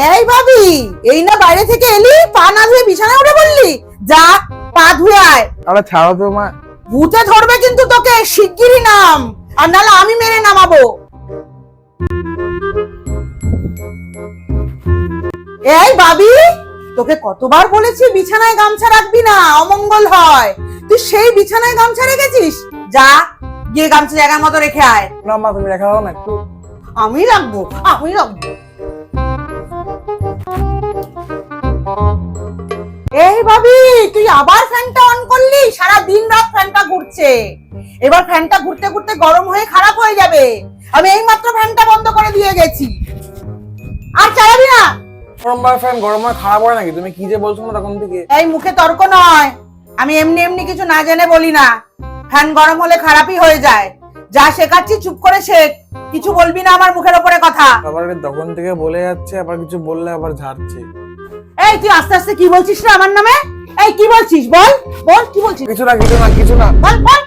এই ভাবি, এই না বাইরে থেকে এলি, পা না ধুয়ে বিছানায় উঠে বললি? যা, পা ধুয়ে আয়। আরে ছাড়ো তো মা। ভূতে ধরবে কিন্তু তোকে, শিগগিরই নাম, আর নাহলে আমি মেরে নামাবো। এই ভাবি, তোকে কতবার বলেছি বিছানায় গামছা রাখবি না, অমঙ্গল হয়। তুই সেই বিছানায় গামছা রেখেছিস। যা, গিয়ে গামছা জায়গার মতো রেখে আয়। না মা, তুমি রেখে দাও না একটু। আমি রাখবো, আমি রাখবো। এই ভাবি, তুই আবার ফ্যানটা অন করলি? সারা দিন রাত ফ্যানটা ঘুরছে, এবার ফ্যানটা ঘুরতে ঘুরতে গরম হয়ে খারাপ হয়ে যাবে। আমি এইমাত্র ফ্যানটা বন্ধ করে দিয়ে গেছি, আর চালাবি না। ফ্যান গরম হয় খারাপ হয় নাকি? তুমি কি যে বলছো না তখন থেকে। এই মুখে তর্ক নয়, আমি এমনি এমনি কিছু না জেনে বলি না। ফ্যান গরম হলে খারাপই হয়ে যায়। যা শেখাচ্ছি চুপ করে শেখ, কিছু বলবি না আমার মুখের উপরে কথা। আবার তখন থেকে বলে যাচ্ছে, আবার কিছু বললে আবার ঝাড়ছে। এই তুই আস্তে আস্তে কি বলছিস না আমার নামে? এই কি বলছিস? বল বল, কি বলছিস? কিছু না, কিছু না, কিছু না। বল বল।